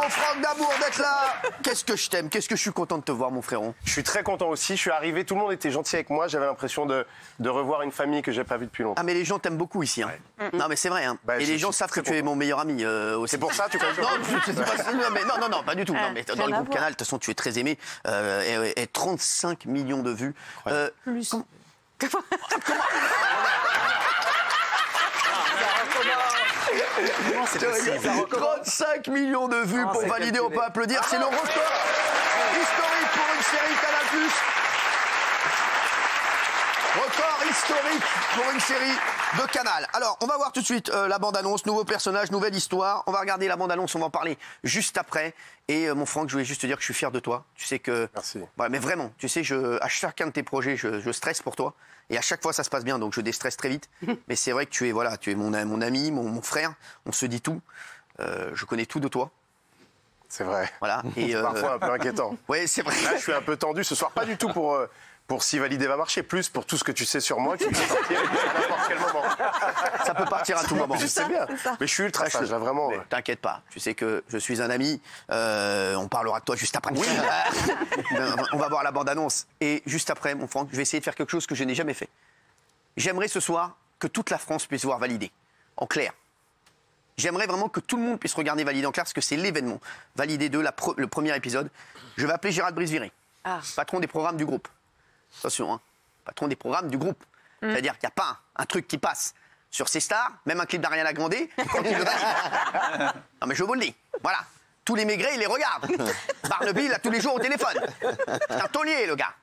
mon Franck Damour d'être là. Qu'est-ce que je t'aime, qu'est-ce que je suis content de te voir, mon frérot. Je suis très content aussi. Je suis arrivé, tout le monde était gentil avec moi. J'avais l'impression de revoir une famille que j'ai pas vue depuis longtemps. Ah, mais les gens t'aiment beaucoup ici. Hein. Non, mais c'est vrai. Hein. Bah, et les gens savent que tu es mon meilleur ami aussi. C'est pour ça, tu connais. Non, pas du tout. Non, mais dans le groupe Canal, de toute façon, tu es très aimé. Et 35 millions de vues. Plus. Comment 35 millions de vues pour valider, on peut applaudir. C'est le record historique pour une série Canal+. Record historique pour une série de Canal. Alors, on va voir tout de suite la bande-annonce, nouveau personnage, nouvelle histoire. On va regarder la bande-annonce, on va en parler juste après. Et mon Franck, je voulais juste te dire que je suis fier de toi. Tu sais que... Merci. Ouais, mais vraiment, tu sais, à chacun de tes projets, je stresse pour toi. Et à chaque fois, ça se passe bien, donc je déstresse très vite. Mais c'est vrai que tu es mon ami, mon frère. On se dit tout. Je connais tout de toi. C'est vrai. Voilà. Et C'est parfois un peu inquiétant. Oui, c'est vrai. Là, je suis un peu tendu ce soir. Pas du tout pour si valider va marcher, plus pour tout ce que tu sais sur moi qui peut sortir à n'importe quel moment. Ça peut partir à tout moment. Je sais bien. Mais je suis ultra sage, là, vraiment. T'inquiète pas. Tu sais que je suis un ami. On parlera de toi juste après. Oui. On va voir la bande-annonce. Et juste après, mon Franck, je vais essayer de faire quelque chose que je n'ai jamais fait. J'aimerais ce soir que toute la France puisse voir Validé. En clair. J'aimerais vraiment que tout le monde puisse regarder Validé en clair, parce que c'est l'événement. Validé 2, le premier épisode. Je vais appeler Gérald Brisviré, patron des programmes du groupe. Attention, hein, patron des programmes du groupe. C'est-à-dire qu'il n'y a pas un truc qui passe sur ces stars, même un clip d'Ariana Grande, quand il le valide. Non mais je vous le dis, voilà. Tous les maigrets, ils les regardent. Barnaby, il a tous les jours au téléphone. C'est un taulier, le gars.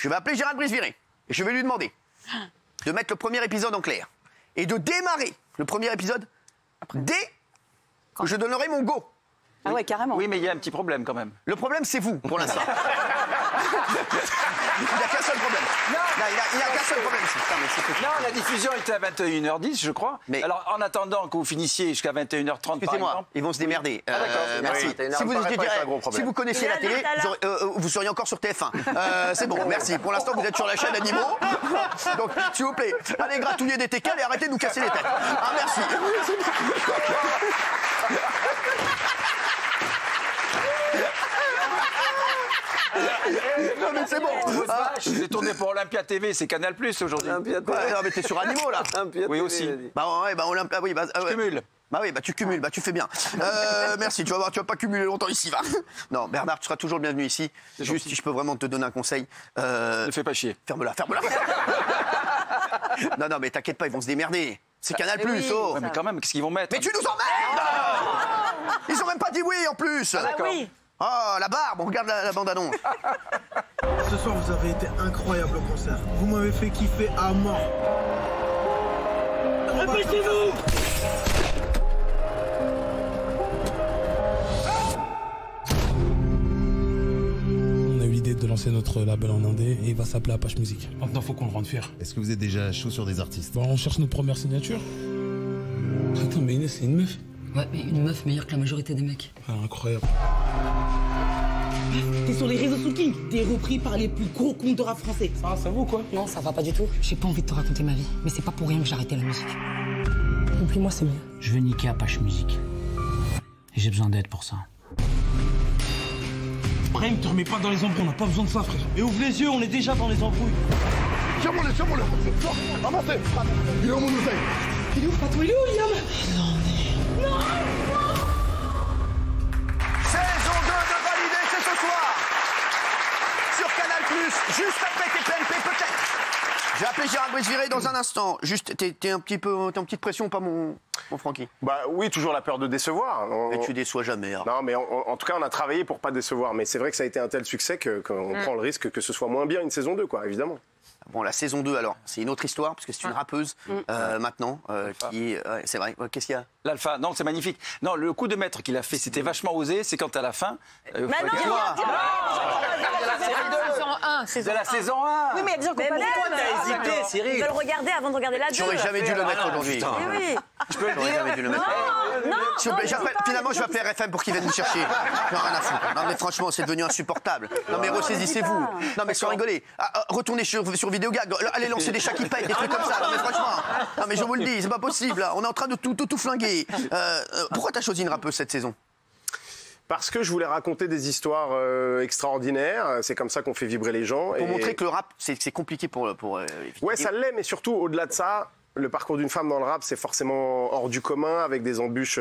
Je vais appeler Gérald Brisviré et je vais lui demander de mettre le premier épisode en clair et de démarrer le premier épisode dès que je donnerai mon go. Ah ouais, carrément. Oui, mais il y a un petit problème quand même. Le problème, c'est vous, pour l'instant. Il n'y a qu'un seul problème. Non, il n'y a qu'un seul problème. Non, la diffusion était à 21h10, je crois. Mais... Alors, en attendant que vous finissiez jusqu'à 21h30, par excusez-moi, exemple... ils vont se démerder. d'accord. Merci. Oui. Si vous connaissiez la télé, vous seriez encore sur TF1. C'est bon, merci. Pour l'instant, vous êtes sur la chaîne Animaux. Donc, s'il vous plaît, allez gratouiller des técales et arrêtez de nous casser les têtes. Ah, merci. Non mais c'est bon. Je l'ai tourné pour Olympia TV, c'est Canal Plus aujourd'hui. Non mais t'es sur Animaux là. Oui aussi. Olympia, oui, je cumule. Bah oui, tu cumules, tu fais bien. Merci, tu vas voir, tu vas pas cumuler longtemps ici, va. Non, Bernard, tu seras toujours le bienvenu ici. Juste, si je peux vraiment te donner un conseil. Ne fais pas chier. Ferme-la. Non, mais t'inquiète pas, ils vont se démerder. C'est Canal Plus, oh. Ouais, mais quand même, qu'est-ce qu'ils vont mettre? Mais tu nous emmerdes! Ils ont même pas dit oui en plus. D'accord. Oh, la barbe, on regarde la bande-annonce. Ce soir, vous avez été incroyable au concert. Vous m'avez fait kiffer à mort. Dépêchez-vous! On a eu l'idée de lancer notre label en indé et il va s'appeler Apache Music. Maintenant, faut qu'on le rende fier. Est-ce que vous êtes déjà chaud sur des artistes? Bon, on cherche nos premières signatures. Attends, mais Inès, c'est une meuf? Ouais, mais une meuf meilleure que la majorité des mecs. Ah, incroyable. T'es sur les réseaux sous King, t'es repris par les plus gros comptes de rap français. Ah, ça vaut quoi? Non, ça va pas du tout. J'ai pas envie de te raconter ma vie, mais c'est pas pour rien que j'ai arrêté la musique. Oublie-moi, c'est mieux. Je veux niquer Apache Music. Et j'ai besoin d'aide pour ça. Brahim, te remets pas dans les embrouilles, on n'a pas besoin de ça, frère. Et ouvre les yeux, on est déjà dans les embrouilles. Tiens-moi-le. Avancez. Il est où mon oseille? Il est où, Patou? Il est où, Liam? Non! Saison 2 de Validé, c'est ce soir. Sur Canal+, juste après TPMP peut-être. Je vais appeler Gérald Brisviré dans un instant. Juste, t'es en petite pression, pas mon Francky? Bah oui, toujours la peur de décevoir. Mais tu déçois jamais. Hein. Non, mais en tout cas, on a travaillé pour pas décevoir. Mais c'est vrai que ça a été un tel succès qu'on prend le risque que ce soit moins bien une saison 2, quoi, évidemment. Bon, la saison 2, alors, c'est une autre histoire, parce que c'est une rappeuse, maintenant, qui est... c'est vrai, qu'est-ce qu'il y a? L'alpha, non, c'est magnifique. Non, le coup de maître qu'il a fait, c'était vachement osé. C'est quand à la fin... Mais non, de la saison 1. Oui, mais il y a des gens qui ont pas hésité, Cyril. Ils veulent regarder avant de regarder la 2. J'aurais jamais dû le mettre aujourd'hui. Oui. Je peux le J'aurais jamais dû le mettre. Finalement, je vais appeler RFM pour qu'ils viennent nous chercher. J'en ai rien à foutre. Non, mais franchement, c'est devenu insupportable. Non, mais ressaisissez-vous. Non, mais sans rigoler. Retournez sur Vidéogag. Allez lancer des chats qui pètent, des trucs comme ça. Non, mais franchement. Non, mais je vous le dis, c'est pas possible. On est en train de tout flinguer. Pourquoi t'as choisi une rappeuse cette saison? Parce que je voulais raconter des histoires extraordinaires. C'est comme ça qu'on fait vibrer les gens. Pour montrer que le rap, c'est compliqué pour les filles. Ouais, ça l'est, mais surtout, au-delà de ça, le parcours d'une femme dans le rap, c'est forcément hors du commun, avec des embûches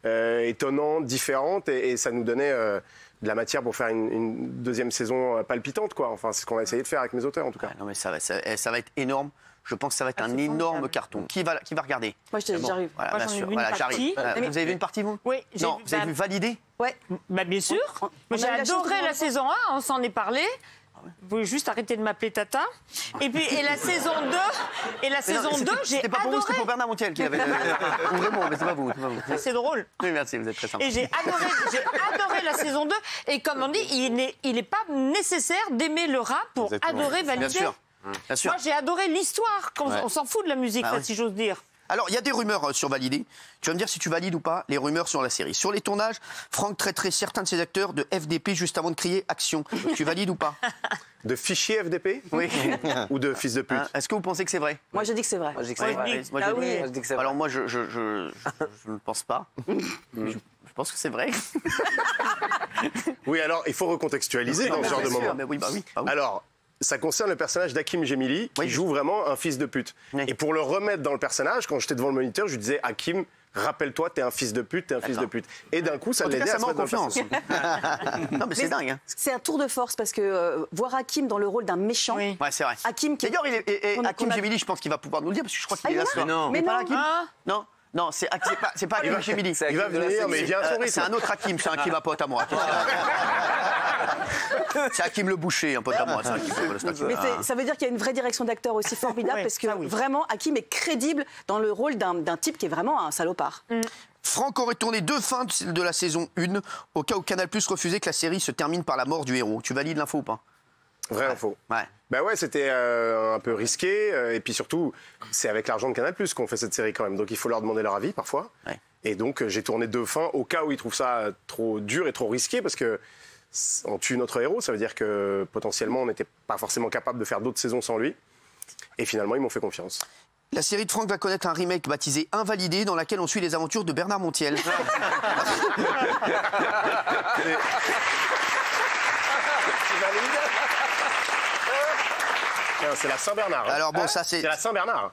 étonnantes, différentes, et ça nous donnait de la matière pour faire une deuxième saison palpitante, quoi. Enfin, c'est ce qu'on a essayé de faire avec mes auteurs, en tout cas. Ouais, non, mais ça va être énorme. Je pense que ça va être un énorme carton. Qui va regarder? Moi, j'arrive. Voilà, Moi, bien j'en ai sûr. vu une Voilà, j'arrive. partie. Vous avez vu une partie, vous? Oui. Non, vous avez vu Validé? Ouais. Bah, bien sûr. On J'ai a eu la chance adoré de la voir. saison 1, on s'en est parlé. Vous pouvez juste arrêter de m'appeler Tata. Et puis, la saison 2, j'ai C'était pas pour vous, adoré. c'était pour Bernard Montiel qui avait. Ou vraiment, mais c'est pas vous. c'est pas vous. C'est drôle. Oui, merci, vous êtes très sympa. Et j'ai adoré la saison 2. Et comme on dit, il n'est pas nécessaire d'aimer le rap pour adorer Validé. Bien sûr. Bien sûr. Moi, j'ai adoré l'histoire. On s'en fout de la musique, Ah là, oui. si j'ose dire. Alors, il y a des rumeurs sur Validé. Tu vas me dire si tu valides ou pas les rumeurs sur la série. Sur les tournages, Franck traiterait certains de ses acteurs de FDP juste avant de crier action. Tu valides ou pas? De fichier FDP? Oui. Ou de fils de pute? Hein, est-ce que vous pensez que c'est vrai? Moi, je dis que c'est vrai. Moi, je dis que c'est vrai. Moi, je Ah dis- oui. Moi, je dis que c'est vrai. Alors moi, je ne pense pas. Je pense que c'est vrai. Oui, alors, il faut recontextualiser dans ce genre de Bien sûr, moment. mais oui, bah oui. Bah oui. Alors, ça concerne le personnage d'Hakim Gemili, qui Oui. joue vraiment un fils de pute. Oui. Et pour le remettre dans le personnage, quand j'étais devant le moniteur, je lui disais, Hakim, rappelle-toi, t'es un fils de pute, t'es un fils de pute. Et d'un coup, ça En tout l'aidait cas, à ça se met en mettre dans le confiance. personnage. Non, mais c'est Mais dingue. Hein. C'est un tour de force parce que voir Hakim dans le rôle d'un méchant. Oui. Ouais, c'est vrai. Hakim qui. D'ailleurs, qu'on a- Hakim qu'on a- Gemili, je pense qu'il va pouvoir nous le dire, parce que je crois qu'il Ah, est il là est ce là soir. Non. Mais Il est pas non. là, Hakim Ah. Non, non, c'est pas Hakim Gemili. Il va venir, mais il vient à son C'est rythme. un autre Hakim, c'est un Hakim à pote à moi. C'est Hakim le Boucher, un pote à moi. C'est Hakim. Mais ça veut dire qu'il y a une vraie direction d'acteur aussi formidable Oui, parce que ça, oui. vraiment Hakim est crédible dans le rôle d'un type qui est vraiment un salopard. Franck aurait tourné 2 fins de la saison 1 au cas où Canal+ refusait que la série se termine par la mort du héros. Tu valides l'info ou pas? Vrai info. Ouais. Bah ouais, c'était un peu risqué. Et puis surtout, c'est avec l'argent de Canal+ qu'on fait cette série quand même. Donc il faut leur demander leur avis parfois. Ouais. Et donc j'ai tourné 2 fins au cas où ils trouvent ça trop dur et trop risqué parce que on tue notre héros. Ça veut dire que potentiellement on n'était pas forcément capable de faire d'autres saisons sans lui. Et finalement, ils m'ont fait confiance. La série de Franck va connaître un remake baptisé Invalidé, dans laquelle on suit les aventures de Bernard Montiel. C'est la Saint-Bernard. hein. Alors bon, ça c'est. C'est la Saint-Bernard.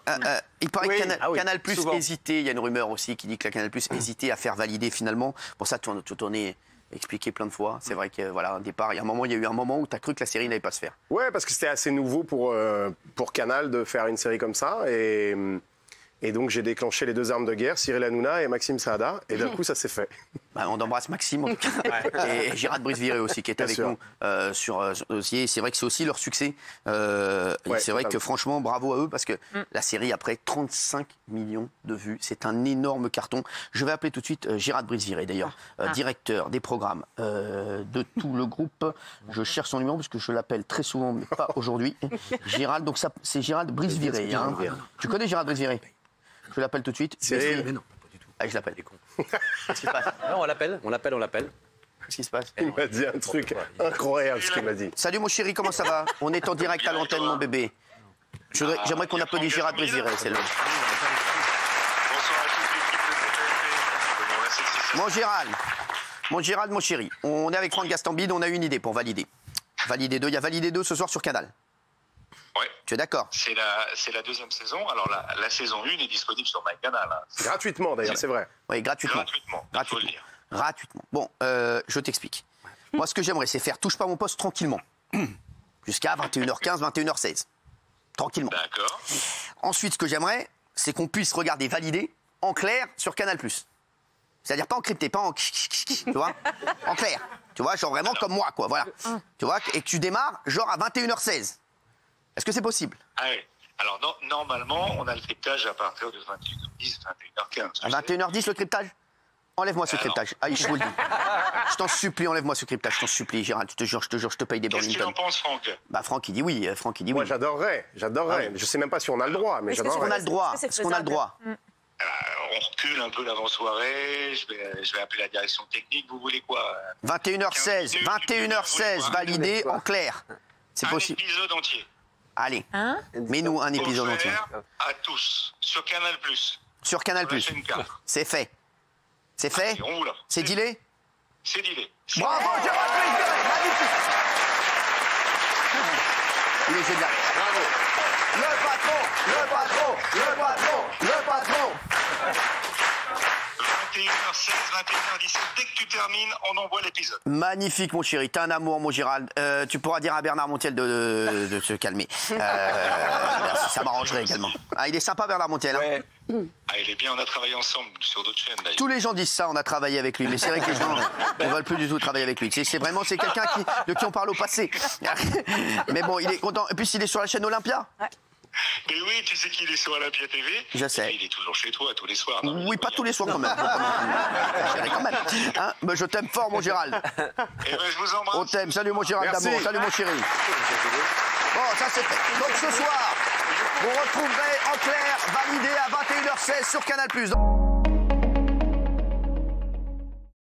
Il paraît Oui. que Ah oui, Canal+ souvent. hésitait. Il y a une rumeur aussi qui dit que la Canal+ hésitait à faire valider finalement. Pour ça, tu en as tourné, expliqué plein de fois. C'est vrai que voilà, au départ, il y a eu un moment où tu as cru que la série n'allait pas se faire. Ouais, parce que c'était assez nouveau pour Canal de faire une série comme ça. Et donc j'ai déclenché les 2 armes de guerre, Cyril Hanouna et Maxime Saada. Et d'un coup, ça s'est fait. Bah, on embrasse Maxime en tout cas. Et Gérard Brice-Viré aussi qui est Bien avec sûr. nous sur ce dossier. C'est vrai que c'est aussi leur succès. Et c'est vrai totalement. que franchement, bravo à eux parce que la série, après 35 millions de vues, c'est un énorme carton. Je vais appeler tout de suite Gérard Brice-Viré d'ailleurs, directeur des programmes de tout le groupe. Je cherche son numéro parce que je l'appelle très souvent, mais pas aujourd'hui. Gérald, donc ça, c'est Gérald Brice-Viré. Hein. Tu connais Gérard Brice-Viré? Je l'appelle tout de suite. Cyril. Mais non, pas du tout. Ah, je l'appelle. Qu'est-ce qui se passe? Non, on l'appelle. Qu'est-ce qui se passe? Il m'a dit un truc incroyable ce qu'il m'a dit. Salut mon chéri, comment ça va? On est en direct à l'antenne, mon bébé. J'aimerais qu'on applaudisse Gérard Brice-Viré, c'est le. Mon Gérald, mon chéri, on est avec Franck Gastambide, on a une idée pour valider. Valider 2, il y a Valider 2 ce soir sur Canal. Ouais. Tu es d'accord? C'est la 2e saison. Alors la saison 1 est disponible sur MyCanal. Hein. Gratuitement d'ailleurs, c'est vrai. Oui, gratuitement. Faut le dire. Gratuitement. Bon, je t'explique. Moi, ce que j'aimerais, c'est faire Touche pas mon poste tranquillement. Jusqu'à 21h15, 21h16. Tranquillement. D'accord. Ensuite, ce que j'aimerais, c'est qu'on puisse regarder Valider en clair sur Canal+. C'est-à-dire pas encrypté, pas en... Tu vois? En clair. Tu vois, genre vraiment comme moi, quoi. Voilà. Tu vois? Et que tu démarres, genre à 21h16. Est-ce que c'est possible? Ah oui. Alors normalement, on a le cryptage à partir de 21h10, 21h15. À 21h10, le cryptage? Enlève-moi ce cryptage. Ah, je vous le dis. Je t'en supplie, enlève-moi ce cryptage. Je t'en supplie, Gérald. Je te jure, je te paye des Qu'est-ce qu'il en Burlington. pense, Franck? Bah, Franck, il dit oui. Franck, il dit Moi, oui. j'adorerais. Ah oui. Je sais même pas si on a le droit, mais Est-ce qu'on j'adorerais. a le droit? Est-ce qu'on a le droit? On recule un peu l'avant-soirée. Je vais appeler la direction technique. Vous voulez quoi? 21h16. 21h16, validé en clair. C'est possible. Un épisode entier. Allez. Mets-nous un épisode entier. Offert à tous sur Canal+. Sur Canal+. La chaîne 4. C'est fait. C'est fait? On roule. C'est dealé? c'est dealé. Bravo, Gérald Briseret, magnifique. Il est génial. Bravo. Le patron, le patron, le patron, le patron. 21h16, 21h17, dès que tu termines, on envoie l'épisode. Magnifique, mon chéri. T'as un amour, mon Gérald. Tu pourras dire à Bernard Montiel de se calmer. Merci, ça m'arrangerait également. Ah, il est sympa, Bernard Montiel. Hein. Ah, il est bien, on a travaillé ensemble sur d'autres chaînes d'ailleurs. Tous les gens disent ça, on a travaillé avec lui, mais c'est vrai que les gens ne veulent plus du tout travailler avec lui. C'est vraiment quelqu'un de qui on parle au passé. Mais bon, il est content. Et puis il est sur la chaîne Olympia. Mais oui, tu sais qu'il est sur Olympia TV. Je sais. Il est toujours chez toi tous les soirs. Non, oui, pas tous les soirs quand même. Quand même. Hein, mais je t'aime fort, mon Gérald. Et ben, je vous embrasse. On t'aime. Salut, mon Gérald d'amour. Salut, mon chéri. Bon, ça c'est fait. Donc ce soir, vous retrouverez en clair validé à 21h16 sur Canal+.